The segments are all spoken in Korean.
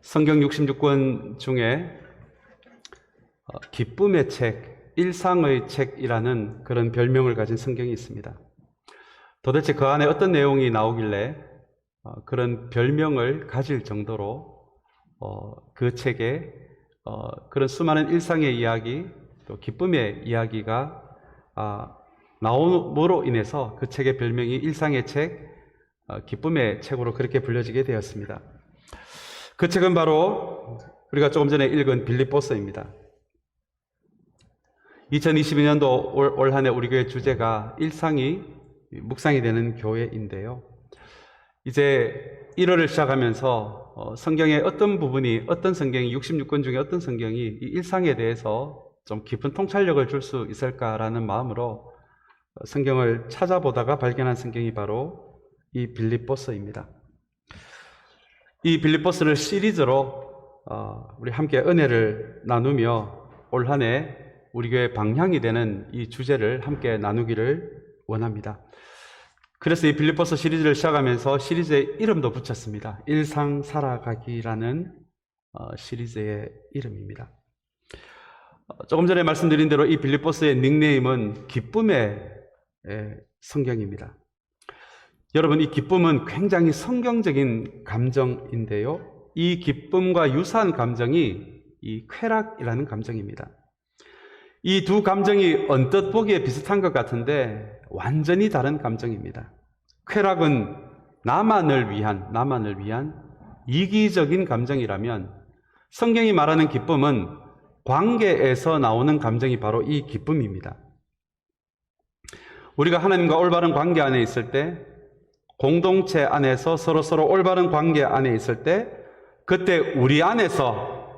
성경 66권 중에 기쁨의 책, 일상의 책이라는 그런 별명을 가진 성경이 있습니다. 도대체 그 안에 어떤 내용이 나오길래 그런 별명을 가질 정도로 그 책에 그런 수많은 일상의 이야기, 또 기쁨의 이야기가 나옴으로 인해서 그 책의 별명이 일상의 책, 기쁨의 책으로 그렇게 불려지게 되었습니다. 그 책은 바로 우리가 조금 전에 읽은 빌립보서입니다. 2022년도 올 한 해 우리 교회 주제가 일상이 묵상이 되는 교회인데요. 이제 1월을 시작하면서 성경의 어떤 부분이, 어떤 성경이, 66권 중에 어떤 성경이 이 일상에 대해서 좀 깊은 통찰력을 줄 수 있을까라는 마음으로 성경을 찾아보다가 발견한 성경이 바로 이 빌립보서입니다. 이 빌립보서를 시리즈로 우리 함께 은혜를 나누며 올 한 해 우리 교회 방향이 되는 이 주제를 함께 나누기를 원합니다. 그래서 이 빌립보서 시리즈를 시작하면서 시리즈의 이름도 붙였습니다. 일상 살아가기라는 시리즈의 이름입니다. 조금 전에 말씀드린 대로 이 빌립보서의 닉네임은 기쁨의 성경입니다. 여러분, 이 기쁨은 굉장히 성경적인 감정인데요. 이 기쁨과 유사한 감정이 이 쾌락이라는 감정입니다. 이 두 감정이 언뜻 보기에 비슷한 것 같은데 완전히 다른 감정입니다. 쾌락은 나만을 위한 이기적인 감정이라면 성경이 말하는 기쁨은 관계에서 나오는 감정이 바로 이 기쁨입니다. 우리가 하나님과 올바른 관계 안에 있을 때, 공동체 안에서 서로 올바른 관계 안에 있을 때, 그때 우리 안에서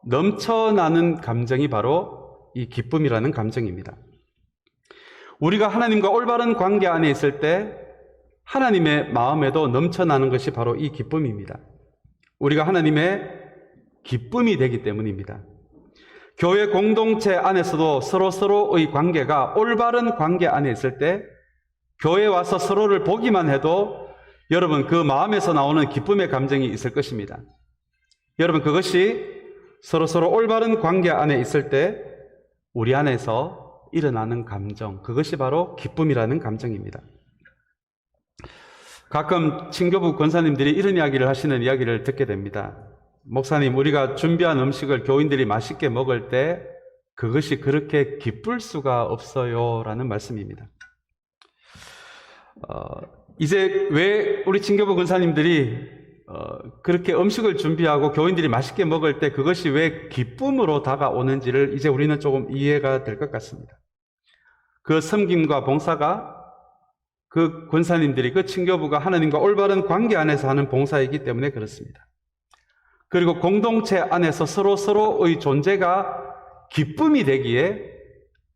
넘쳐나는 감정이 바로 이 기쁨이라는 감정입니다. 우리가 하나님과 올바른 관계 안에 있을 때 하나님의 마음에도 넘쳐나는 것이 바로 이 기쁨입니다. 우리가 하나님의 기쁨이 되기 때문입니다. 교회 공동체 안에서도 서로의 관계가 올바른 관계 안에 있을 때 교회에 와서 서로를 보기만 해도 여러분 그 마음에서 나오는 기쁨의 감정이 있을 것입니다. 여러분, 그것이 서로 올바른 관계 안에 있을 때 우리 안에서 일어나는 감정, 그것이 바로 기쁨이라는 감정입니다. 가끔 친교부 권사님들이 이런 이야기를 하시는 이야기를 듣게 됩니다. 목사님, 우리가 준비한 음식을 교인들이 맛있게 먹을 때 그것이 그렇게 기쁠 수가 없어요 라는 말씀입니다. 이제 왜 우리 친교부 권사님들이 그렇게 음식을 준비하고 교인들이 맛있게 먹을 때 그것이 왜 기쁨으로 다가오는지를 이제 우리는 조금 이해가 될 것 같습니다. 그 섬김과 봉사가 그 권사님들이, 그 친교부가 하나님과 올바른 관계 안에서 하는 봉사이기 때문에 그렇습니다. 그리고 공동체 안에서 서로의 존재가 기쁨이 되기에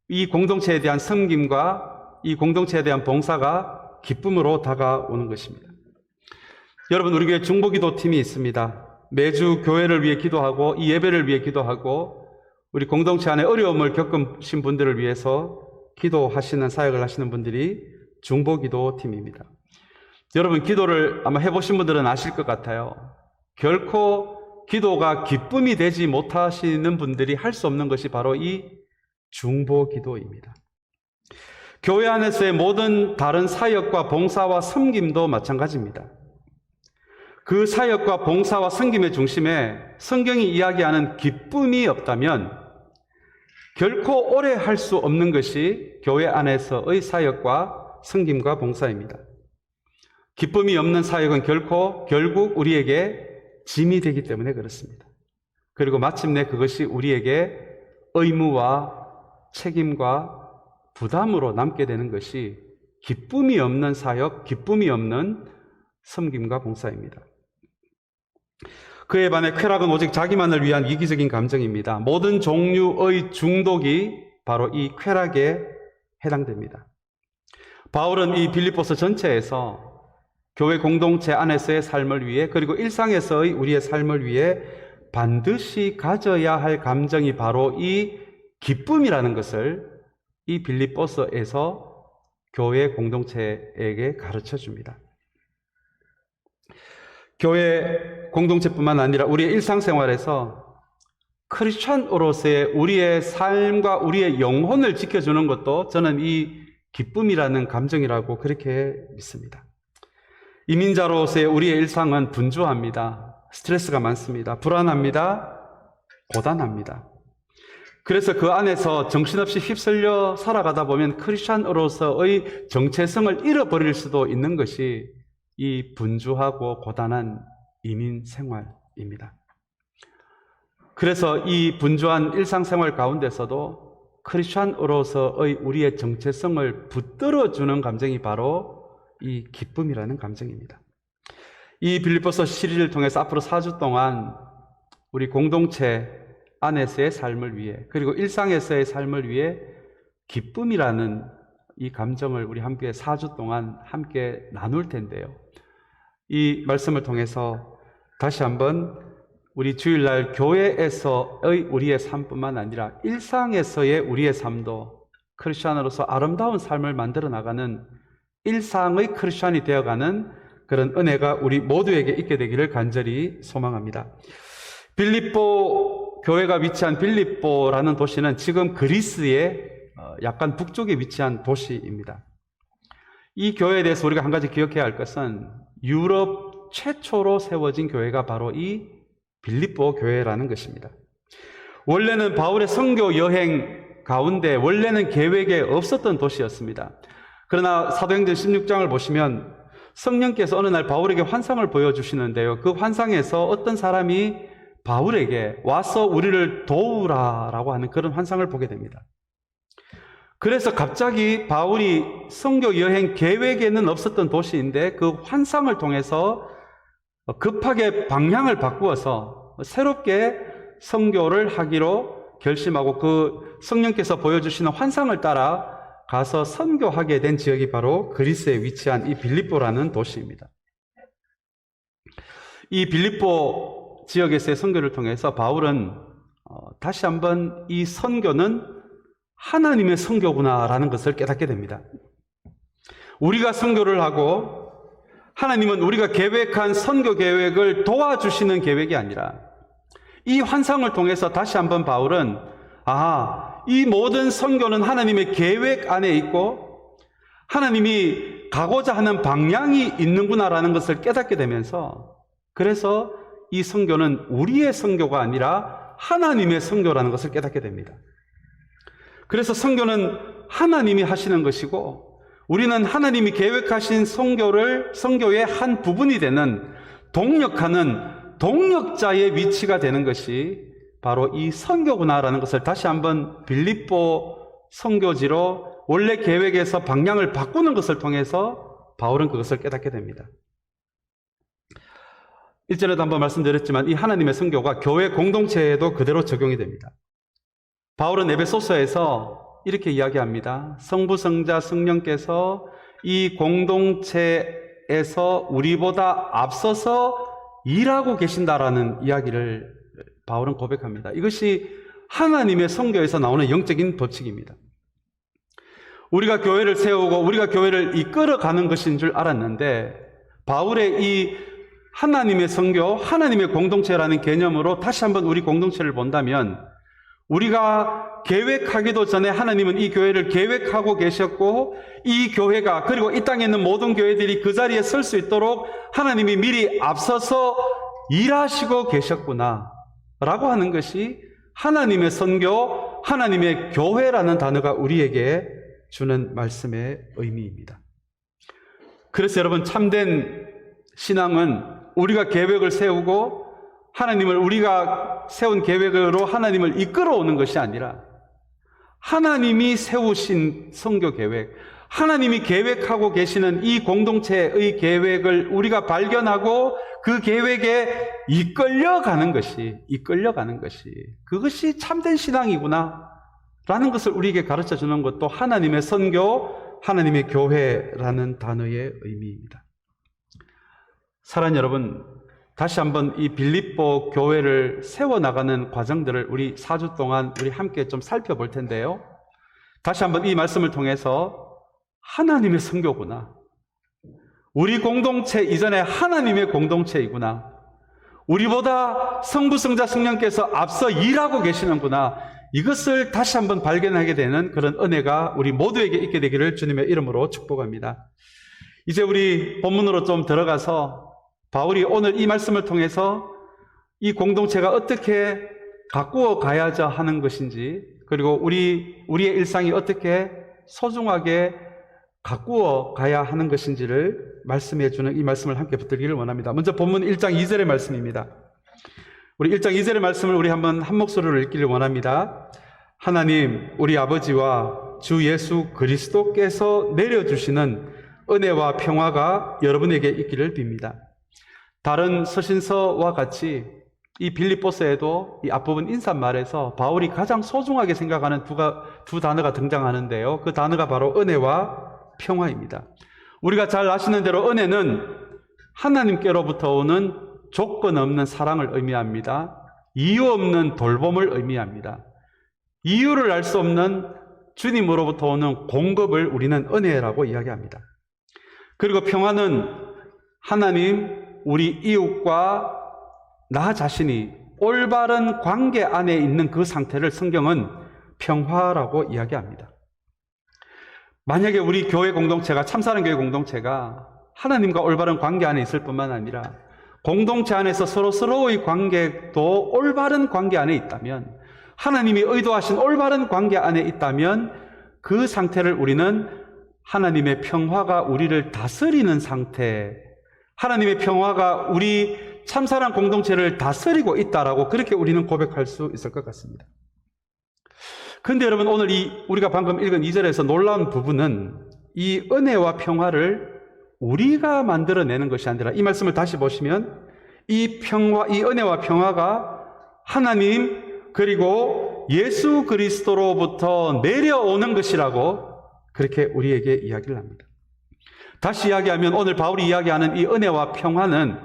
이 공동체에 대한 섬김과 이 공동체에 대한 봉사가 기쁨으로 다가오는 것입니다. 여러분, 우리 교회 중보기도 팀이 있습니다. 매주 교회를 위해 기도하고 이 예배를 위해 기도하고 우리 공동체 안에 어려움을 겪으신 분들을 위해서 기도하시는 사역을 하시는 분들이 중보기도 팀입니다. 여러분, 기도를 아마 해보신 분들은 아실 것 같아요. 결코 기도가 기쁨이 되지 못하시는 분들이 할 수 없는 것이 바로 이 중보기도입니다. 교회 안에서의 모든 다른 사역과 봉사와 섬김도 마찬가지입니다. 그 사역과 봉사와 섬김의 중심에 성경이 이야기하는 기쁨이 없다면 결코 오래 할 수 없는 것이 교회 안에서의 사역과 섬김과 봉사입니다. 기쁨이 없는 사역은 결국 우리에게 짐이 되기 때문에 그렇습니다. 그리고 마침내 그것이 우리에게 의무와 책임과 부담으로 남게 되는 것이 기쁨이 없는 사역, 기쁨이 없는 섬김과 봉사입니다. 그에 반해 쾌락은 오직 자기만을 위한 이기적인 감정입니다. 모든 종류의 중독이 바로 이 쾌락에 해당됩니다. 바울은 이 빌립보서 전체에서 교회 공동체 안에서의 삶을 위해, 그리고 일상에서의 우리의 삶을 위해 반드시 가져야 할 감정이 바로 이 기쁨이라는 것을 이 빌립보서에서 교회 공동체에게 가르쳐 줍니다. 교회 공동체뿐만 아니라 우리의 일상생활에서 크리스찬으로서의 우리의 삶과 우리의 영혼을 지켜주는 것도 저는 이 기쁨이라는 감정이라고 그렇게 믿습니다. 이민자로서의 우리의 일상은 분주합니다. 스트레스가 많습니다. 불안합니다. 고단합니다. 그래서 그 안에서 정신없이 휩쓸려 살아가다 보면 크리스찬으로서의 정체성을 잃어버릴 수도 있는 것이 이 분주하고 고단한 이민 생활입니다. 그래서 이 분주한 일상생활 가운데서도 크리스찬으로서의 우리의 정체성을 붙들어주는 감정이 바로 이 기쁨이라는 감정입니다. 이 빌립보서 시리즈를 통해서 앞으로 4주 동안 우리 공동체 안에서의 삶을 위해, 그리고 일상에서의 삶을 위해 기쁨이라는 이 감정을 우리 함께 4주 동안 함께 나눌 텐데요. 이 말씀을 통해서 다시 한번 우리 주일날 교회에서의 우리의 삶뿐만 아니라 일상에서의 우리의 삶도 크리스찬으로서 아름다운 삶을 만들어 나가는 일상의 크리스찬이 되어가는 그런 은혜가 우리 모두에게 있게 되기를 간절히 소망합니다. 빌립보 교회가 위치한 빌립보라는 도시는 지금 그리스의 약간 북쪽에 위치한 도시입니다. 이 교회에 대해서 우리가 한 가지 기억해야 할 것은 유럽 최초로 세워진 교회가 바로 이 빌립보 교회라는 것입니다. 원래는 바울의 선교 여행 가운데 원래는 계획에 없었던 도시였습니다. 그러나 사도행전 16장을 보시면 성령께서 어느 날 바울에게 환상을 보여주시는데요. 그 환상에서 어떤 사람이 바울에게 와서 우리를 도우라라고 하는 그런 환상을 보게 됩니다. 그래서 갑자기 바울이 선교 여행 계획에는 없었던 도시인데 그 환상을 통해서 급하게 방향을 바꾸어서 새롭게 선교를 하기로 결심하고 그 성령께서 보여주시는 환상을 따라 가서 선교하게 된 지역이 바로 그리스에 위치한 이 빌립보라는 도시입니다. 이 빌립보 지역에서의 선교를 통해서 바울은 다시 한번 이 선교는 하나님의 선교구나라는 것을 깨닫게 됩니다. 우리가 선교를 하고 하나님은 우리가 계획한 선교 계획을 도와주시는 계획이 아니라 이 환상을 통해서 다시 한번 바울은 이 모든 선교는 하나님의 계획 안에 있고 하나님이 가고자 하는 방향이 있는구나라는 것을 깨닫게 되면서 그래서 이 선교는 우리의 선교가 아니라 하나님의 선교라는 것을 깨닫게 됩니다. 그래서 선교는 하나님이 하시는 것이고 우리는 하나님이 계획하신 선교의 한 부분이 되는 동력하는 동력자의 위치가 되는 것이 바로 이 선교구나라는 것을 다시 한번 빌립보 선교지로 원래 계획에서 방향을 바꾸는 것을 통해서 바울은 그것을 깨닫게 됩니다. 일전에도 한번 말씀드렸지만 이 하나님의 선교가 교회 공동체에도 그대로 적용이 됩니다. 바울은 에베소서에서 이렇게 이야기합니다. 성부, 성자, 성령께서 이 공동체에서 우리보다 앞서서 일하고 계신다라는 이야기를 바울은 고백합니다. 이것이 하나님의 선교에서 나오는 영적인 법칙입니다. 우리가 교회를 세우고 우리가 교회를 이끌어가는 것인 줄 알았는데 바울의 이 하나님의 선교, 하나님의 공동체라는 개념으로 다시 한번 우리 공동체를 본다면 우리가 계획하기도 전에 하나님은 이 교회를 계획하고 계셨고 이 교회가 그리고 이 땅에 있는 모든 교회들이 그 자리에 설 수 있도록 하나님이 미리 앞서서 일하시고 계셨구나 라고 하는 것이 하나님의 선교, 하나님의 교회라는 단어가 우리에게 주는 말씀의 의미입니다. 그래서 여러분 참된 신앙은 우리가 계획을 세우고 하나님을 우리가 세운 계획으로 하나님을 이끌어오는 것이 아니라 하나님이 세우신 선교 계획, 하나님이 계획하고 계시는 이 공동체의 계획을 우리가 발견하고 그 계획에 이끌려가는 것이 그것이 참된 신앙이구나 라는 것을 우리에게 가르쳐 주는 것도 하나님의 선교, 하나님의 교회라는 단어의 의미입니다. 사랑하는 여러분, 다시 한번 이 빌립보 교회를 세워나가는 과정들을 우리 4주 동안 우리 함께 좀 살펴볼 텐데요. 다시 한번 이 말씀을 통해서 하나님의 선교구나. 우리 공동체 이전에 하나님의 공동체이구나. 우리보다 성부, 성자, 성령께서 앞서 일하고 계시는구나. 이것을 다시 한번 발견하게 되는 그런 은혜가 우리 모두에게 있게 되기를 주님의 이름으로 축복합니다. 이제 우리 본문으로 좀 들어가서 바울이 오늘 이 말씀을 통해서 이 공동체가 어떻게 가꾸어 가야자 하는 것인지, 그리고 우리의 일상이 어떻게 소중하게 가꾸어 가야 하는 것인지를 말씀해 주는 이 말씀을 함께 붙들기를 원합니다. 먼저 본문 1장 2절의 말씀입니다. 우리 1장 2절의 말씀을 우리 한번 한 목소리로 읽기를 원합니다. 하나님 우리 아버지와 주 예수 그리스도께서 내려주시는 은혜와 평화가 여러분에게 있기를 빕니다. 다른 서신서와 같이 이 빌립보서에도 이 앞부분 인사말에서 바울이 가장 소중하게 생각하는 두 단어가 등장하는데요. 그 단어가 바로 은혜와 평화입니다. 우리가 잘 아시는 대로 은혜는 하나님께로부터 오는 조건 없는 사랑을 의미합니다. 이유 없는 돌봄을 의미합니다. 이유를 알 수 없는 주님으로부터 오는 공급을 우리는 은혜라고 이야기합니다. 그리고 평화는 하나님, 우리 이웃과 나 자신이 올바른 관계 안에 있는 그 상태를 성경은 평화라고 이야기합니다. 만약에 우리 교회 공동체가, 참사랑교회 공동체가 하나님과 올바른 관계 안에 있을 뿐만 아니라 공동체 안에서 서로의 관계도 올바른 관계 안에 있다면, 하나님이 의도하신 올바른 관계 안에 있다면 그 상태를 우리는 하나님의 평화가 우리를 다스리는 상태, 하나님의 평화가 우리 참사랑 공동체를 다스리고 있다라고 그렇게 우리는 고백할 수 있을 것 같습니다. 그런데 여러분, 오늘 우리가 방금 읽은 2절에서 놀라운 부분은 이 은혜와 평화를 우리가 만들어내는 것이 아니라, 이 말씀을 다시 보시면 이 은혜와 평화가 하나님 그리고 예수 그리스도로부터 내려오는 것이라고 그렇게 우리에게 이야기를 합니다. 다시 이야기하면 오늘 바울이 이야기하는 이 은혜와 평화는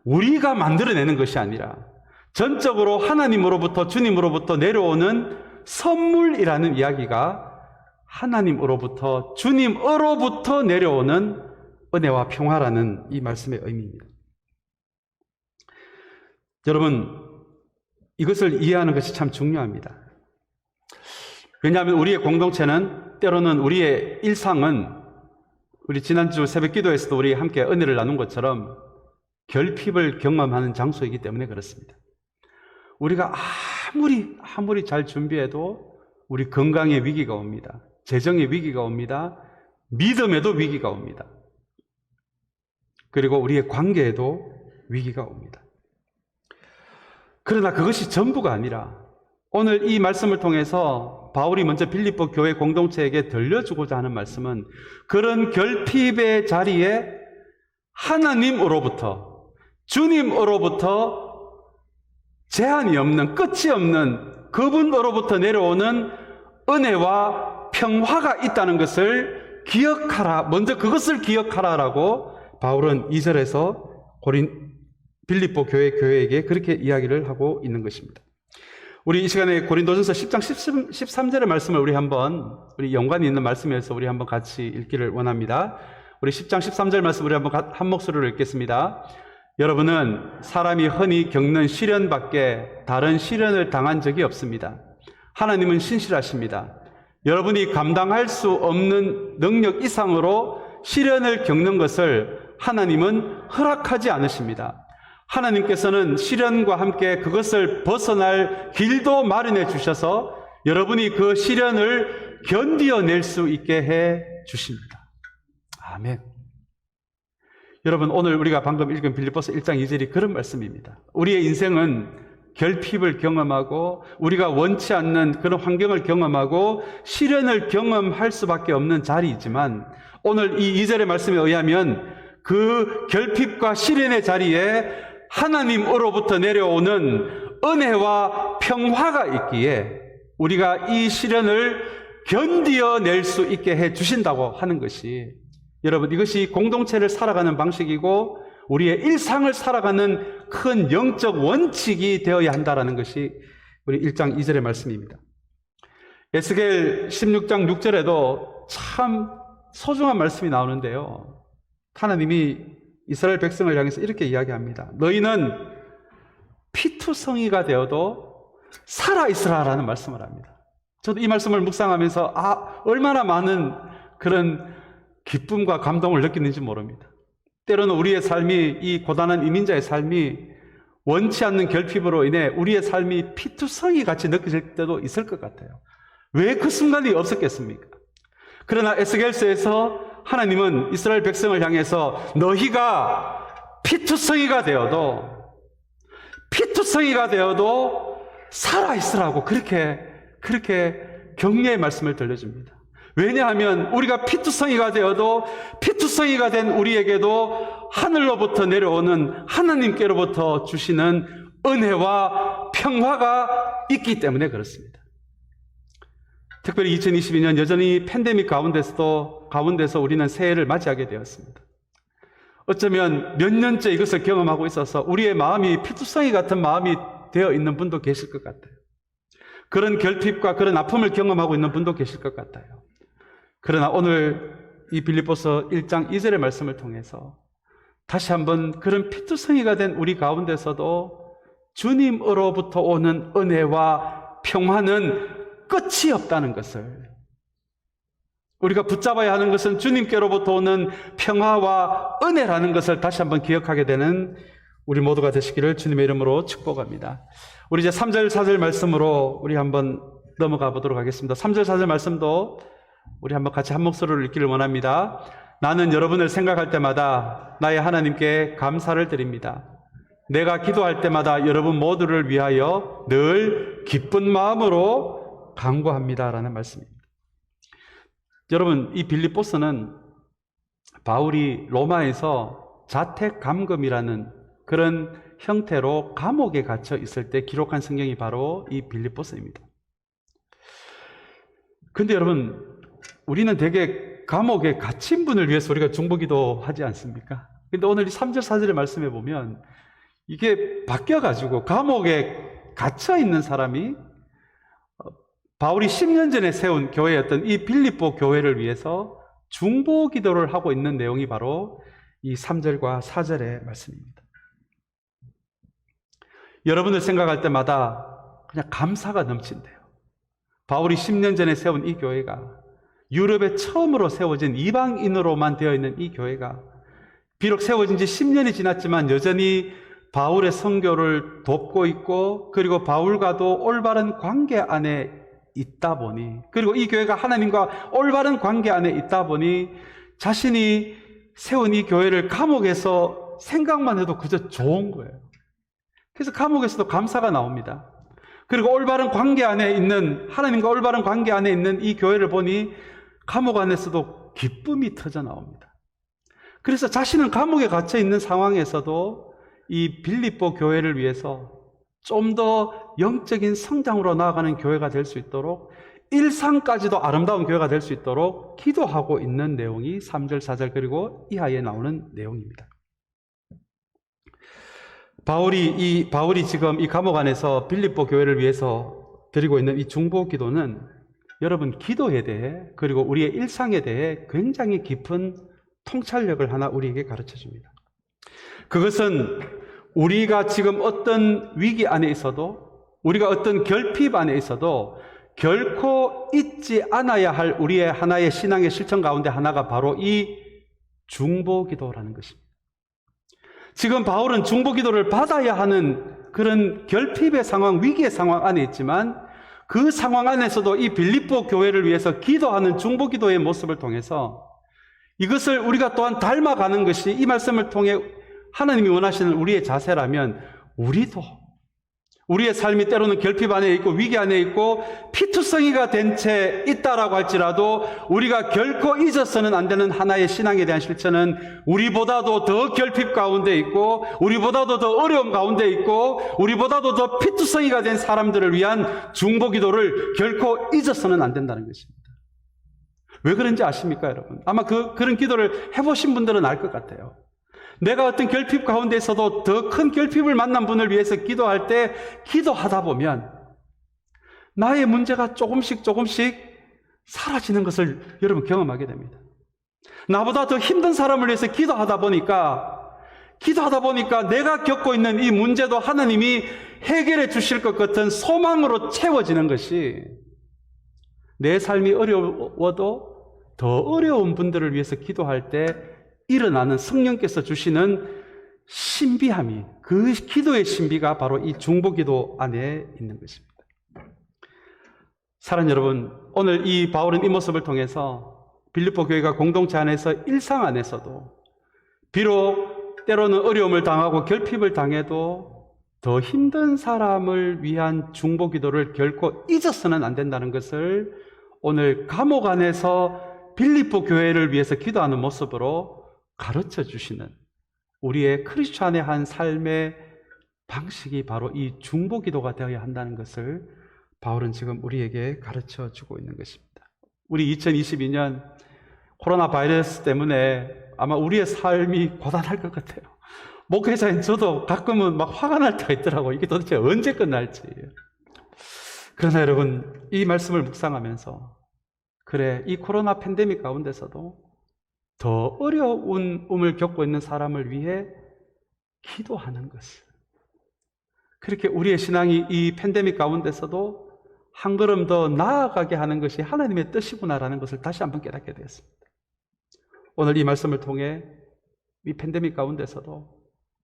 우리가 만들어내는 것이 아니라 전적으로 하나님으로부터, 주님으로부터 내려오는 선물이라는 이야기가 하나님으로부터, 주님으로부터 내려오는 은혜와 평화라는 이 말씀의 의미입니다. 여러분, 이것을 이해하는 것이 참 중요합니다. 왜냐하면 우리의 공동체는, 때로는 우리의 일상은, 우리 지난주 새벽 기도에서도 우리 함께 은혜를 나눈 것처럼 결핍을 경험하는 장소이기 때문에 그렇습니다. 우리가 아무리 잘 준비해도 우리 건강에 위기가 옵니다. 재정에 위기가 옵니다. 믿음에도 위기가 옵니다. 그리고 우리의 관계에도 위기가 옵니다. 그러나 그것이 전부가 아니라 오늘 이 말씀을 통해서 바울이 먼저 빌립보 교회 공동체에게 들려주고자 하는 말씀은, 그런 결핍의 자리에 하나님으로부터, 주님으로부터 제한이 없는, 끝이 없는 그분으로부터 내려오는 은혜와 평화가 있다는 것을 기억하라. 먼저 그것을 기억하라라고 바울은 2절에서 빌립보 교회에게 그렇게 이야기를 하고 있는 것입니다. 우리 이 시간에 고린도전서 10장 13절의 말씀을 우리 연관이 있는 말씀에서 우리 한번 같이 읽기를 원합니다. 우리 10장 13절 말씀 우리 한번 한 목소리로 읽겠습니다. 여러분은 사람이 흔히 겪는 시련 밖에 다른 시련을 당한 적이 없습니다. 하나님은 신실하십니다. 여러분이 감당할 수 없는 능력 이상으로 시련을 겪는 것을 하나님은 허락하지 않으십니다. 하나님께서는 시련과 함께 그것을 벗어날 길도 마련해 주셔서 여러분이 그 시련을 견디어낼 수 있게 해 주십니다. 아멘. 여러분, 오늘 우리가 방금 읽은 빌립보서 1장 2절이 그런 말씀입니다. 우리의 인생은 결핍을 경험하고 우리가 원치 않는 그런 환경을 경험하고 시련을 경험할 수밖에 없는 자리이지만, 오늘 이 2절의 말씀에 의하면 그 결핍과 시련의 자리에 하나님으로부터 내려오는 은혜와 평화가 있기에 우리가 이 시련을 견디어낼 수 있게 해 주신다고 하는 것이, 여러분, 이것이 공동체를 살아가는 방식이고 우리의 일상을 살아가는 큰 영적 원칙이 되어야 한다는 것이 우리 1장 2절의 말씀입니다. 에스겔 16장 6절에도 참 소중한 말씀이 나오는데요. 하나님이 이스라엘 백성을 향해서 이렇게 이야기합니다. 너희는 피투성이가 되어도 살아있으라라는 말씀을 합니다. 저도 이 말씀을 묵상하면서 얼마나 많은 그런 기쁨과 감동을 느끼는지 모릅니다. 때로는 우리의 삶이, 이 고단한 이민자의 삶이 원치 않는 결핍으로 인해 우리의 삶이 피투성이 같이 느껴질 때도 있을 것 같아요. 왜 그 순간이 없었겠습니까? 그러나 에스겔서에서 하나님은 이스라엘 백성을 향해서 너희가 피투성이가 되어도 살아있으라고 그렇게 격려의 말씀을 들려줍니다. 왜냐하면 우리가 피투성이가 되어도 피투성이가 된 우리에게도 하늘로부터 내려오는 하나님께로부터 주시는 은혜와 평화가 있기 때문에 그렇습니다. 특별히 2022년 여전히 팬데믹 가운데서 우리는 새해를 맞이하게 되었습니다. 어쩌면 몇 년째 이것을 경험하고 있어서 우리의 마음이 피투성이 같은 마음이 되어 있는 분도 계실 것 같아요. 그런 결핍과 그런 아픔을 경험하고 있는 분도 계실 것 같아요. 그러나 오늘 이 빌립보서 1장 2절의 말씀을 통해서 다시 한번 그런 피투성이가 된 우리 가운데서도 주님으로부터 오는 은혜와 평화는 끝이 없다는 것을, 우리가 붙잡아야 하는 것은 주님께로부터 오는 평화와 은혜라는 것을 다시 한번 기억하게 되는 우리 모두가 되시기를 주님의 이름으로 축복합니다. 우리 이제 3절 4절 말씀으로 우리 한번 넘어가 보도록 하겠습니다. 3절 4절 말씀도 우리 한번 같이 한 목소리로 읽기를 원합니다. 나는 여러분을 생각할 때마다 나의 하나님께 감사를 드립니다. 내가 기도할 때마다 여러분 모두를 위하여 늘 기쁜 마음으로 간구합니다라는 말씀입니다. 여러분, 이 빌립보서는 바울이 로마에서 자택 감금이라는 그런 형태로 감옥에 갇혀 있을 때 기록한 성경이 바로 이 빌립보서입니다. 근데 여러분, 우리는 되게 감옥에 갇힌 분을 위해서 우리가 중보기도 하지 않습니까? 근데 오늘 이 3절 4절의 말씀에 보면 이게 바뀌어가지고 감옥에 갇혀 있는 사람이 바울이 10년 전에 세운 교회였던 이 빌립보 교회를 위해서 중보기도를 하고 있는 내용이 바로 이 3절과 4절의 말씀입니다. 여러분을 생각할 때마다 그냥 감사가 넘친대요. 바울이 10년 전에 세운 이 교회가, 유럽에 처음으로 세워진 이방인으로만 되어 있는 이 교회가 비록 세워진 지 10년이 지났지만 여전히 바울의 선교를 돕고 있고, 그리고 바울과도 올바른 관계 안에 있다 보니, 그리고 이 교회가 하나님과 올바른 관계 안에 있다 보니 자신이 세운 이 교회를 감옥에서 생각만 해도 그저 좋은 거예요. 그래서 감옥에서도 감사가 나옵니다. 그리고 올바른 관계 안에 있는, 하나님과 올바른 관계 안에 있는 이 교회를 보니 감옥 안에서도 기쁨이 터져 나옵니다. 그래서 자신은 감옥에 갇혀 있는 상황에서도 이 빌립보 교회를 위해서 좀 더 영적인 성장으로 나아가는 교회가 될 수 있도록, 일상까지도 아름다운 교회가 될 수 있도록 기도하고 있는 내용이 3절, 4절 그리고 이하에 나오는 내용입니다. 바울이 지금 이 감옥 안에서 빌립보 교회를 위해서 드리고 있는 이 중보 기도는 여러분 기도에 대해, 그리고 우리의 일상에 대해 굉장히 깊은 통찰력을 하나 우리에게 가르쳐 줍니다. 그것은 우리가 지금 어떤 위기 안에 있어도, 우리가 어떤 결핍 안에 있어도 결코 잊지 않아야 할 우리의 하나의 신앙의 실천 가운데 하나가 바로 이 중보기도라는 것입니다. 지금 바울은 중보기도를 받아야 하는 그런 결핍의 상황, 위기의 상황 안에 있지만 그 상황 안에서도 이 빌립보 교회를 위해서 기도하는 중보기도의 모습을 통해서 이것을 우리가 또한 닮아가는 것이 이 말씀을 통해 하나님이 원하시는 우리의 자세라면, 우리도 우리의 삶이 때로는 결핍 안에 있고 위기 안에 있고 피투성이가 된 채 있다라고 할지라도 우리가 결코 잊어서는 안 되는 하나의 신앙에 대한 실천은 우리보다도 더 결핍 가운데 있고, 우리보다도 더 어려움 가운데 있고, 우리보다도 더 피투성이가 된 사람들을 위한 중보기도를 결코 잊어서는 안 된다는 것입니다. 왜 그런지 아십니까, 여러분? 아마 그런 기도를 해보신 분들은 알 것 같아요. 내가 어떤 결핍 가운데서도 더 큰 결핍을 만난 분을 위해서 기도할 때 기도하다 보면 나의 문제가 조금씩 사라지는 것을 여러분 경험하게 됩니다. 나보다 더 힘든 사람을 위해서 기도하다 보니까 내가 겪고 있는 이 문제도 하나님이 해결해 주실 것 같은 소망으로 채워지는 것이, 내 삶이 어려워도 더 어려운 분들을 위해서 기도할 때 일어나는 성령께서 주시는 신비함이, 그 기도의 신비가 바로 이 중보기도 안에 있는 것입니다. 사랑하는 여러분, 오늘 이 바울은 이 모습을 통해서 빌립보 교회가 공동체 안에서 일상 안에서도 비록 때로는 어려움을 당하고 결핍을 당해도 더 힘든 사람을 위한 중보기도를 결코 잊어서는 안 된다는 것을 오늘 감옥 안에서 빌립보 교회를 위해서 기도하는 모습으로 가르쳐 주시는 우리의 크리스찬의 한 삶의 방식이 바로 이 중보기도가 되어야 한다는 것을 바울은 지금 우리에게 가르쳐 주고 있는 것입니다. 우리 2022년 코로나 바이러스 때문에 아마 우리의 삶이 고단할 것 같아요. 목회자인 저도 가끔은 막 화가 날 때가 있더라고요. 이게 도대체 언제 끝날지. 그러나 여러분, 이 말씀을 묵상하면서 그래, 이 코로나 팬데믹 가운데서도 더 어려움을 겪고 있는 사람을 위해 기도하는 것을, 그렇게 우리의 신앙이 이 팬데믹 가운데서도 한 걸음 더 나아가게 하는 것이 하나님의 뜻이구나라는 것을 다시 한번 깨닫게 되었습니다. 오늘 이 말씀을 통해 이 팬데믹 가운데서도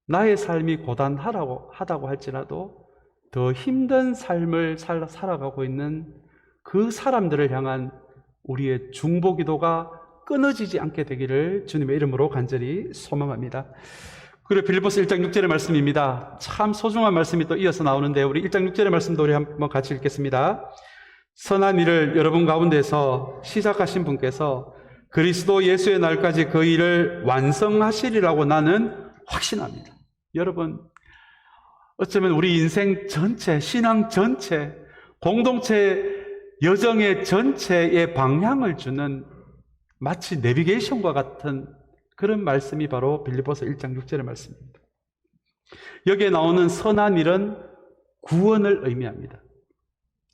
나의 삶이 고단하다고 할지라도 더 힘든 삶을 살아가고 있는 그 사람들을 향한 우리의 중보기도가 끊어지지 않게 되기를 주님의 이름으로 간절히 소망합니다. 그리고 빌립보서 1장 6절의 말씀입니다. 참 소중한 말씀이 또 이어서 나오는데 우리 1장 6절의 말씀도 우리 한번 같이 읽겠습니다. 선한 일을 여러분 가운데서 시작하신 분께서 그리스도 예수의 날까지 그 일을 완성하시리라고 나는 확신합니다. 여러분, 어쩌면 우리 인생 전체, 신앙 전체, 공동체 여정의 전체의 방향을 주는 마치 내비게이션과 같은 그런 말씀이 바로 빌립보서 1장 6절의 말씀입니다. 여기에 나오는 선한 일은 구원을 의미합니다.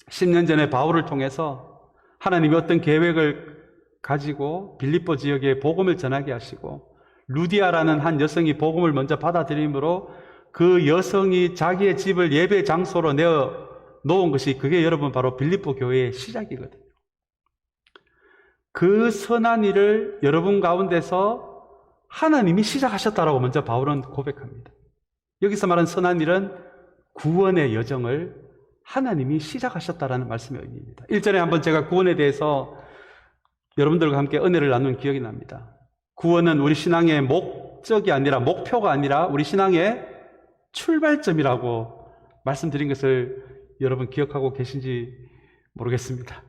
10년 전에 바울을 통해서 하나님이 어떤 계획을 가지고 빌립보 지역에 복음을 전하게 하시고 루디아라는 한 여성이 복음을 먼저 받아들임으로 그 여성이 자기의 집을 예배 장소로 내어 놓은 것이, 그게 여러분 바로 빌립보 교회의 시작이거든요. 그 선한 일을 여러분 가운데서 하나님이 시작하셨다라고 먼저 바울은 고백합니다. 여기서 말하는 선한 일은 구원의 여정을 하나님이 시작하셨다라는 말씀의 의미입니다. 일전에 한번 제가 구원에 대해서 여러분들과 함께 은혜를 나눈 기억이 납니다. 구원은 우리 신앙의 목적이 아니라, 목표가 아니라 우리 신앙의 출발점이라고 말씀드린 것을 여러분 기억하고 계신지 모르겠습니다.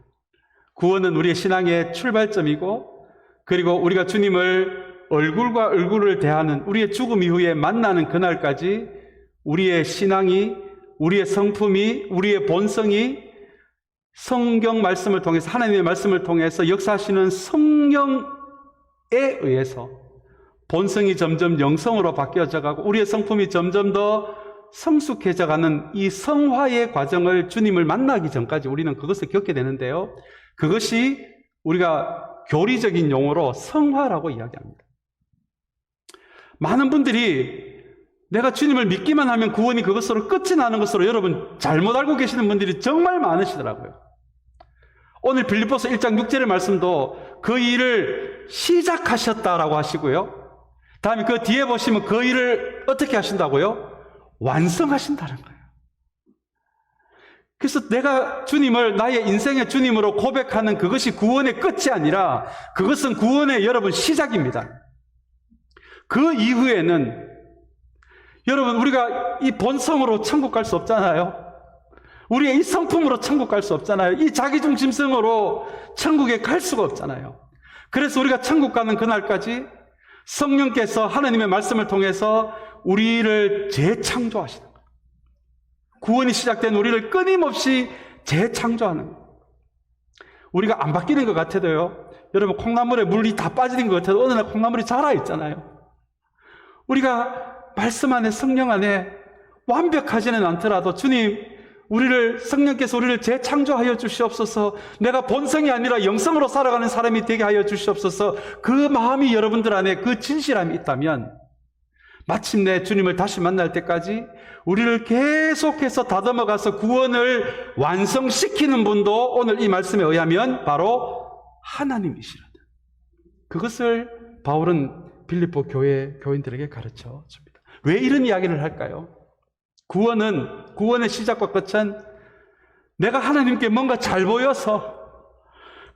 구원은 우리의 신앙의 출발점이고, 그리고 우리가 주님을 얼굴과 얼굴을 대하는, 우리의 죽음 이후에 만나는 그날까지 우리의 신앙이, 우리의 성품이, 우리의 본성이 성경 말씀을 통해서, 하나님의 말씀을 통해서 역사하시는 성령에 의해서 본성이 점점 영성으로 바뀌어져 가고 우리의 성품이 점점 더 성숙해져 가는 이 성화의 과정을 주님을 만나기 전까지 우리는 그것을 겪게 되는데요, 그것이 우리가 교리적인 용어로 성화라고 이야기합니다. 많은 분들이 내가 주님을 믿기만 하면 구원이 그것으로 끝이 나는 것으로 여러분 잘못 알고 계시는 분들이 정말 많으시더라고요. 오늘 빌립보서 1장 6절의 말씀도 그 일을 시작하셨다라고 하시고요, 다음에 그 뒤에 보시면 그 일을 어떻게 하신다고요? 완성하신다는 거예요. 그래서 내가 주님을 나의 인생의 주님으로 고백하는 그것이 구원의 끝이 아니라 그것은 구원의 여러분 시작입니다. 그 이후에는 여러분 우리가 이 본성으로 천국 갈 수 없잖아요. 우리의 이 성품으로 천국 갈 수 없잖아요. 이 자기중심성으로 천국에 갈 수가 없잖아요. 그래서 우리가 천국 가는 그날까지 성령께서 하나님의 말씀을 통해서 우리를 재창조하시는 거예요. 구원이 시작된 우리를 끊임없이 재창조하는 거예요. 우리가 안 바뀌는 것 같아도요, 여러분 콩나물에 물이 다 빠지는 것 같아도 어느 날 콩나물이 자라 있잖아요. 우리가 말씀 안에, 성령 안에 완벽하지는 않더라도 주님 성령께서 우리를 재창조하여 주시옵소서. 내가 본성이 아니라 영성으로 살아가는 사람이 되게 하여 주시옵소서. 그 마음이 여러분들 안에 그 진실함이 있다면 마침내 주님을 다시 만날 때까지 우리를 계속해서 다듬어가서 구원을 완성시키는 분도 오늘 이 말씀에 의하면 바로 하나님이시라는, 그것을 바울은 빌립보 교회 교인들에게 가르쳐 줍니다. 왜 이런 이야기를 할까요? 구원의 시작과 끝은 내가 하나님께 뭔가 잘 보여서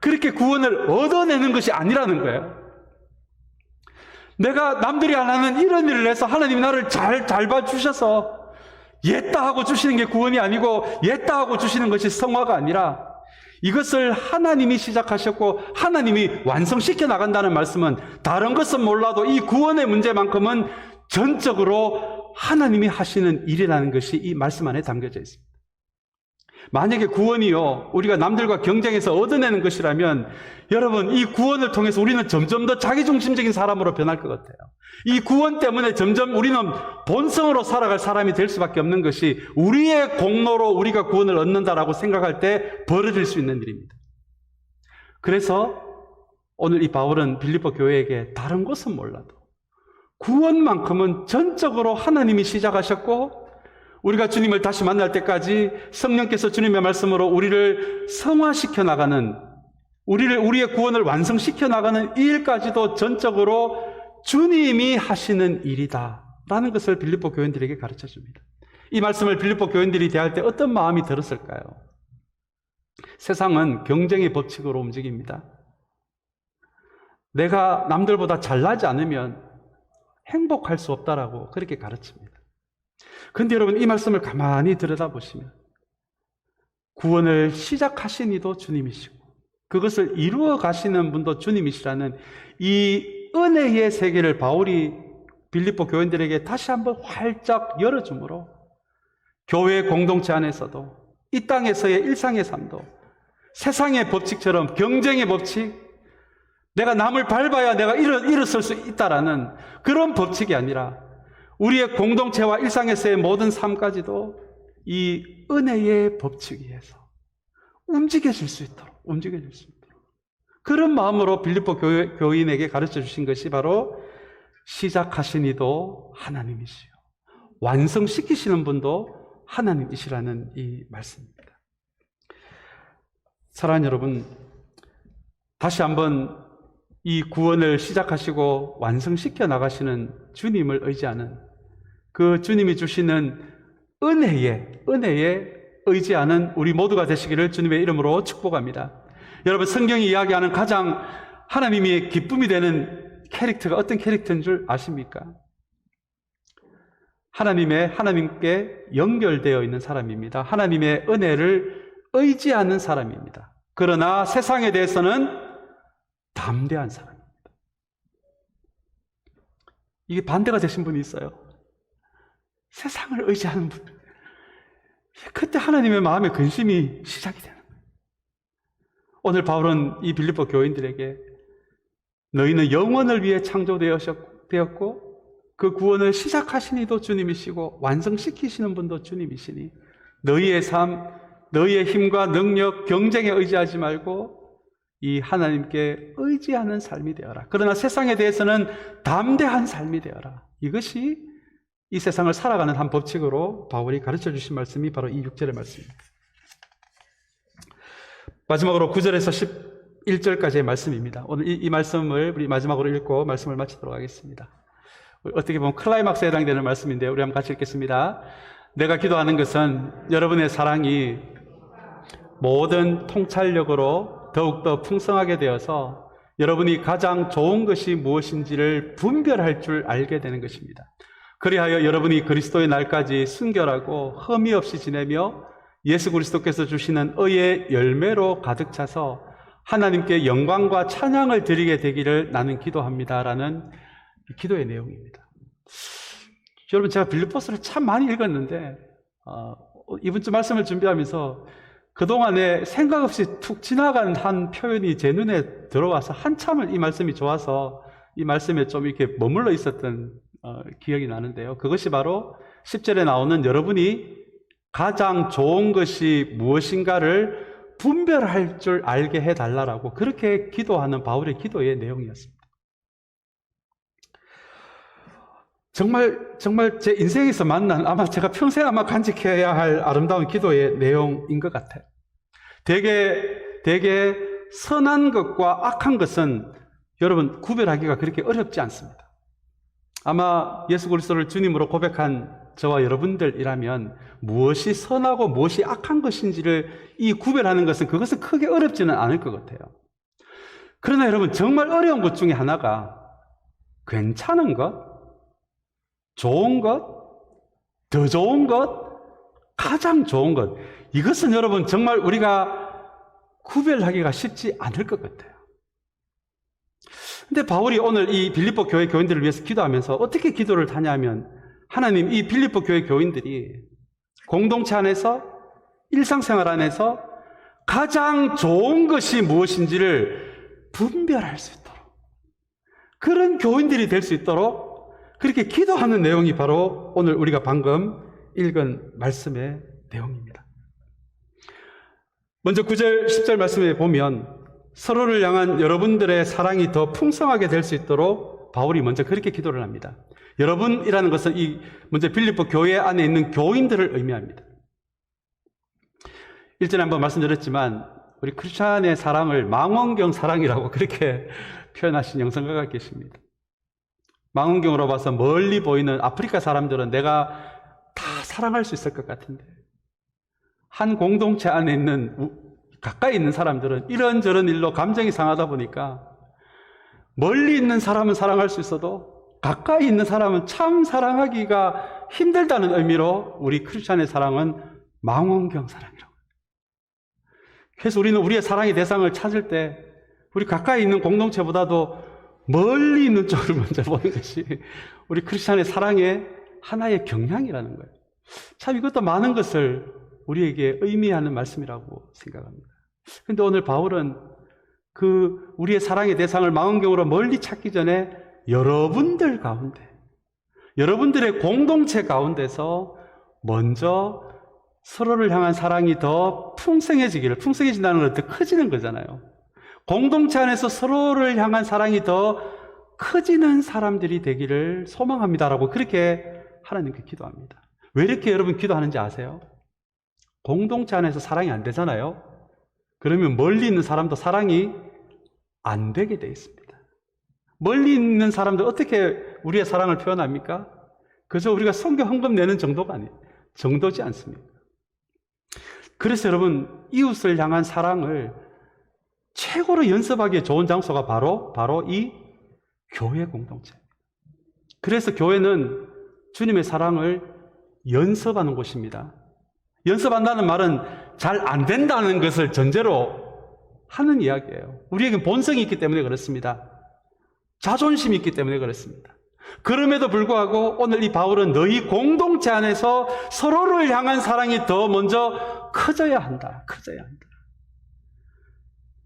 그렇게 구원을 얻어내는 것이 아니라는 거예요. 내가 남들이 안 하는 이런 일을 해서 하나님이 나를 잘 봐주셔서 옛다 하고 주시는 게 구원이 아니고 옛다 하고 주시는 것이 성화가 아니라 이것을 하나님이 시작하셨고 하나님이 완성시켜 나간다는 말씀은 다른 것은 몰라도 이 구원의 문제만큼은 전적으로 하나님이 하시는 일이라는 것이 이 말씀 안에 담겨져 있습니다. 만약에 구원이요, 우리가 남들과 경쟁해서 얻어내는 것이라면 여러분, 이 구원을 통해서 우리는 점점 더 자기중심적인 사람으로 변할 것 같아요. 이 구원 때문에 점점 우리는 본성으로 살아갈 사람이 될 수밖에 없는 것이 우리의 공로로 우리가 구원을 얻는다라고 생각할 때 벌어질 수 있는 일입니다. 그래서 오늘 이 바울은 빌립보 교회에게 다른 것은 몰라도 구원만큼은 전적으로 하나님이 시작하셨고 우리가 주님을 다시 만날 때까지 성령께서 주님의 말씀으로 우리를 성화시켜 나가는, 우리의 구원을 완성시켜 나가는 이 일까지도 전적으로 주님이 하시는 일이다 라는 것을 빌립보 교인들에게 가르쳐 줍니다. 이 말씀을 빌립보 교인들이 대할 때 어떤 마음이 들었을까요? 세상은 경쟁의 법칙으로 움직입니다. 내가 남들보다 잘나지 않으면 행복할 수 없다라고 그렇게 가르칩니다. 그런데 여러분, 이 말씀을 가만히 들여다보시면 구원을 시작하신 이도 주님이시고 그것을 이루어 가시는 분도 주님이시라는 이 은혜의 세계를 바울이 빌립보 교인들에게 다시 한번 활짝 열어주므로 교회 공동체 안에서도 이 땅에서의 일상의 삶도 세상의 법칙처럼 경쟁의 법칙, 내가 남을 밟아야 내가 일어설 수 있다라는 그런 법칙이 아니라 우리의 공동체와 일상에서의 모든 삶까지도 이 은혜의 법칙 위에서 움직여질 수 있도록 그런 마음으로 빌립보 교인에게 가르쳐 주신 것이 바로 시작하신 이도 하나님이시요 완성시키시는 분도 하나님이시라는 이 말씀입니다. 사랑하는 여러분, 다시 한번 이 구원을 시작하시고 완성시켜 나가시는 주님을 의지하는 그 주님이 주시는 은혜에 의지하는 우리 모두가 되시기를 주님의 이름으로 축복합니다. 여러분, 성경이 이야기하는 가장 하나님이 기쁨이 되는 캐릭터가 어떤 캐릭터인 줄 아십니까? 하나님께 연결되어 있는 사람입니다. 하나님의 은혜를 의지하는 사람입니다. 그러나 세상에 대해서는 담대한 사람입니다. 이게 반대가 되신 분이 있어요. 세상을 의지하는 분. 그때 하나님의 마음의 근심이 시작이 되는 거예요. 오늘 바울은 이 빌립보 교인들에게 너희는 영원을 위해 창조되었고 그 구원을 시작하신 이도 주님이시고 완성시키시는 분도 주님이시니 너희의 삶, 너희의 힘과 능력, 경쟁에 의지하지 말고 이 하나님께 의지하는 삶이 되어라. 그러나 세상에 대해서는 담대한 삶이 되어라. 이것이 이 세상을 살아가는 한 법칙으로 바울이 가르쳐 주신 말씀이 바로 이 6절의 말씀입니다. 마지막으로 9절에서 11절까지의 말씀입니다. 오늘 이 말씀을 우리 마지막으로 읽고 말씀을 마치도록 하겠습니다. 어떻게 보면 클라이막스에 해당되는 말씀인데요. 우리 한번 같이 읽겠습니다. 내가 기도하는 것은 여러분의 사랑이 모든 통찰력으로 더욱더 풍성하게 되어서 여러분이 가장 좋은 것이 무엇인지를 분별할 줄 알게 되는 것입니다. 그리하여 여러분이 그리스도의 날까지 순결하고 흠이 없이 지내며 예수 그리스도께서 주시는 의의 열매로 가득 차서 하나님께 영광과 찬양을 드리게 되기를 나는 기도합니다라는 기도의 내용입니다. 여러분, 제가 빌립보서를 참 많이 읽었는데 이번 주 말씀을 준비하면서 그동안에 생각 없이 툭 지나간 한 표현이 제 눈에 들어와서 한참을 이 말씀이 좋아서 이 말씀에 좀 이렇게 머물러 있었던 기억이 나는데요. 그것이 바로 10절에 나오는 여러분이 가장 좋은 것이 무엇인가를 분별할 줄 알게 해달라고 그렇게 기도하는 바울의 기도의 내용이었습니다. 정말 제 인생에서 만난 아마 제가 평생 아마 간직해야 할 아름다운 기도의 내용인 것 같아요. 되게 선한 것과 악한 것은 여러분 구별하기가 그렇게 어렵지 않습니다. 아마 예수 그리스도를 주님으로 고백한 저와 여러분들이라면 무엇이 선하고 무엇이 악한 것인지를 이 구별하는 것은 그것은 크게 어렵지는 않을 것 같아요. 그러나 여러분 정말 어려운 것 중에 하나가 괜찮은 것, 좋은 것, 더 좋은 것, 가장 좋은 것, 이것은 여러분 정말 우리가 구별하기가 쉽지 않을 것 같아요. 근데 바울이 오늘 이 빌립보 교회 교인들을 위해서 기도하면서 어떻게 기도를 하냐면, 하나님, 이 빌립보 교회 교인들이 공동체 안에서, 일상생활 안에서 가장 좋은 것이 무엇인지를 분별할 수 있도록, 그런 교인들이 될 수 있도록 그렇게 기도하는 내용이 바로 오늘 우리가 방금 읽은 말씀의 내용입니다. 먼저 9절, 10절 말씀에 보면 서로를 향한 여러분들의 사랑이 더 풍성하게 될 수 있도록 바울이 먼저 그렇게 기도를 합니다. 여러분이라는 것은 먼저 빌립보 교회 안에 있는 교인들을 의미합니다. 1절에 한번 말씀드렸지만 우리 크리스찬의 사랑을 망원경 사랑이라고 그렇게 표현하신 영성가가 계십니다. 망원경으로 봐서 멀리 보이는 아프리카 사람들은 내가 다 사랑할 수 있을 것 같은데, 한 공동체 안에 있는 가까이 있는 사람들은 이런저런 일로 감정이 상하다 보니까 멀리 있는 사람은 사랑할 수 있어도 가까이 있는 사람은 참 사랑하기가 힘들다는 의미로 우리 크리스찬의 사랑은 망원경 사랑이라고. 그래서 우리는 우리의 사랑의 대상을 찾을 때 우리 가까이 있는 공동체보다도 멀리 있는 쪽을 먼저 보는 것이 우리 크리스찬의 사랑의 하나의 경향이라는 거예요. 참 이것도 많은 것을 우리에게 의미하는 말씀이라고 생각합니다. 그런데 오늘 바울은 우리의 사랑의 대상을 망원경으로 멀리 찾기 전에 여러분들 가운데, 여러분들의 공동체 가운데서 먼저 서로를 향한 사랑이 더 풍성해진다는 건 더 커지는 거잖아요. 공동체 안에서 서로를 향한 사랑이 더 커지는 사람들이 되기를 소망합니다라고 그렇게 하나님께 기도합니다. 왜 이렇게 여러분 기도하는지 아세요? 공동체 안에서 사랑이 안 되잖아요. 그러면 멀리 있는 사람도 사랑이 안 되게 돼 있습니다. 멀리 있는 사람들 어떻게 우리의 사랑을 표현합니까? 그저 우리가 성경 헌금 내는 정도가 아니에요. 정도지 않습니다. 그래서 여러분, 이웃을 향한 사랑을 최고로 연습하기에 좋은 장소가 바로 이 교회 공동체. 그래서 교회는 주님의 사랑을 연습하는 곳입니다. 연습한다는 말은 잘 안 된다는 것을 전제로 하는 이야기예요. 우리에겐 본성이 있기 때문에 그렇습니다. 자존심이 있기 때문에 그렇습니다. 그럼에도 불구하고 오늘 이 바울은 너희 공동체 안에서 서로를 향한 사랑이 더 먼저 커져야 한다.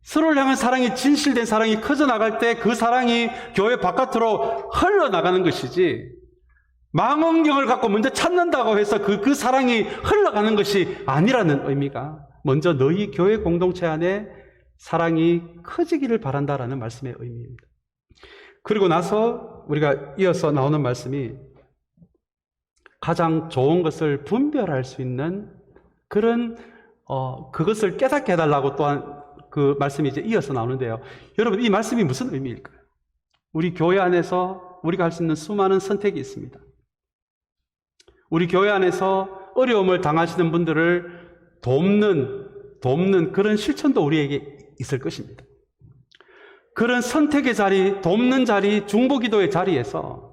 서로를 향한 사랑이, 진실된 사랑이 커져나갈 때 그 사랑이 교회 바깥으로 흘러나가는 것이지, 망원경을 갖고 먼저 찾는다고 해서 그 사랑이 흘러가는 것이 아니라는 의미가, 먼저 너희 교회 공동체 안에 사랑이 커지기를 바란다라는 말씀의 의미입니다. 그리고 나서 우리가 이어서 나오는 말씀이 가장 좋은 것을 분별할 수 있는 그것을 깨닫게 해달라고 또한 그 말씀이 이제 이어서 나오는데요. 여러분, 이 말씀이 무슨 의미일까요? 우리 교회 안에서 우리가 할 수 있는 수많은 선택이 있습니다. 우리 교회 안에서 어려움을 당하시는 분들을 돕는 그런 실천도 우리에게 있을 것입니다. 그런 선택의 자리, 돕는 자리, 중보기도의 자리에서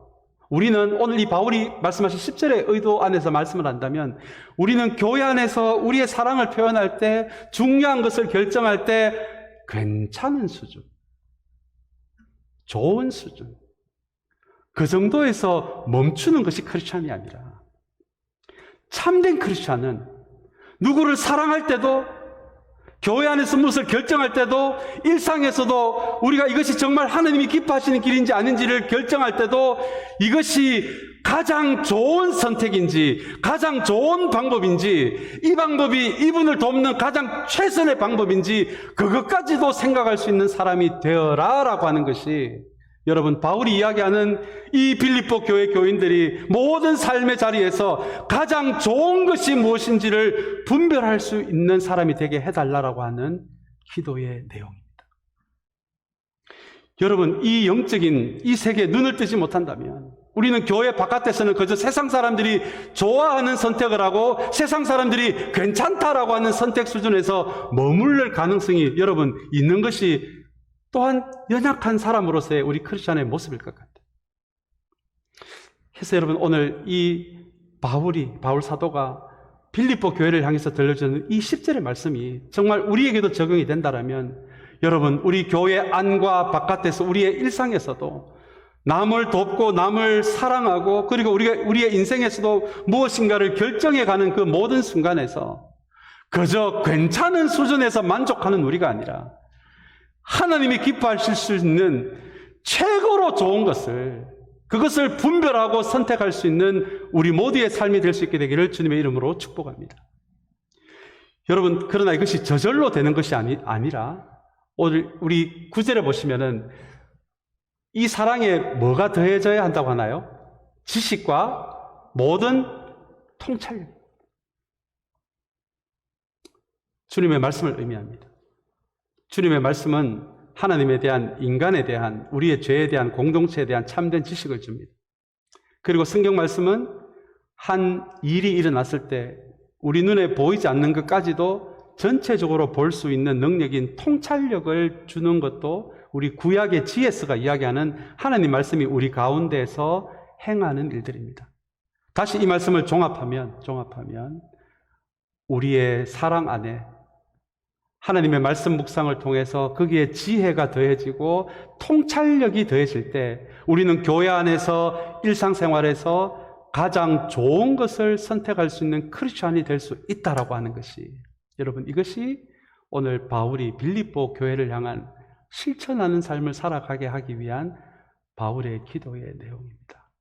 우리는 오늘 이 바울이 말씀하신 10절의 의도 안에서 말씀을 한다면, 우리는 교회 안에서 우리의 사랑을 표현할 때, 중요한 것을 결정할 때 괜찮은 수준, 좋은 수준, 그 정도에서 멈추는 것이 크리스찬이 아니라, 참된 크리스찬은 누구를 사랑할 때도, 교회 안에서 무엇을 결정할 때도, 일상에서도 우리가 이것이 정말 하나님이 기뻐하시는 길인지 아닌지를 결정할 때도 이것이 가장 좋은 선택인지, 가장 좋은 방법인지, 이 방법이 이분을 돕는 가장 최선의 방법인지 그것까지도 생각할 수 있는 사람이 되어라라고 하는 것이, 여러분, 바울이 이야기하는 이 빌립보 교회 교인들이 모든 삶의 자리에서 가장 좋은 것이 무엇인지를 분별할 수 있는 사람이 되게 해달라고 하는 기도의 내용입니다. 여러분, 이 영적인 이 세계에 눈을 뜨지 못한다면 우리는 교회 바깥에서는 그저 세상 사람들이 좋아하는 선택을 하고 세상 사람들이 괜찮다라고 하는 선택 수준에서 머무를 가능성이 여러분 있는 것이 또한 연약한 사람으로서의 우리 크리스찬의 모습일 것 같아요. 그래서 여러분, 오늘 이 바울 사도가 빌립보 교회를 향해서 들려주는 이 10절의 말씀이 정말 우리에게도 적용이 된다면, 여러분, 우리 교회 안과 바깥에서 우리의 일상에서도 남을 돕고 남을 사랑하고, 그리고 우리의 인생에서도 무엇인가를 결정해가는 그 모든 순간에서 그저 괜찮은 수준에서 만족하는 우리가 아니라 하나님이 기뻐하실 수 있는 최고로 좋은 것을, 그것을 분별하고 선택할 수 있는 우리 모두의 삶이 될 수 있게 되기를 주님의 이름으로 축복합니다. 여러분, 그러나 이것이 저절로 되는 것이 아니라 오늘 우리 9절에 보시면은 이 사랑에 뭐가 더해져야 한다고 하나요? 지식과 모든 통찰력. 주님의 말씀을 의미합니다. 주님의 말씀은 하나님에 대한, 인간에 대한, 우리의 죄에 대한, 공동체에 대한 참된 지식을 줍니다. 그리고 성경 말씀은 한 일이 일어났을 때 우리 눈에 보이지 않는 것까지도 전체적으로 볼 수 있는 능력인 통찰력을 주는 것도 우리 구약의 GS가 이야기하는 하나님 말씀이 우리 가운데에서 행하는 일들입니다. 다시 이 말씀을 종합하면 우리의 사랑 안에 하나님의 말씀 묵상을 통해서 거기에 지혜가 더해지고 통찰력이 더해질 때 우리는 교회 안에서 일상생활에서 가장 좋은 것을 선택할 수 있는 크리스찬이 될 수 있다라고 하는 것이, 여러분, 이것이 오늘 바울이 빌립보 교회를 향한 실천하는 삶을 살아가게 하기 위한 바울의 기도의 내용입니다.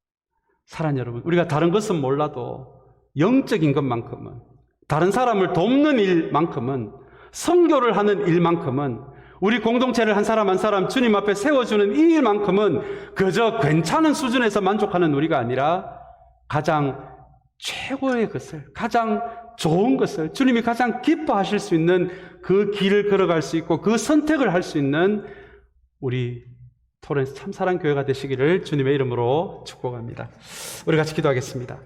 사랑하는 여러분, 우리가 다른 것은 몰라도 영적인 것만큼은, 다른 사람을 돕는 일만큼은, 선교를 하는 일만큼은, 우리 공동체를 한 사람 한 사람 주님 앞에 세워주는 이 일만큼은 그저 괜찮은 수준에서 만족하는 우리가 아니라 가장 최고의 것을, 가장 좋은 것을, 주님이 가장 기뻐하실 수 있는 그 길을 걸어갈 수 있고 그 선택을 할 수 있는 우리 토렌스 참사랑 교회가 되시기를 주님의 이름으로 축복합니다. 우리 같이 기도하겠습니다.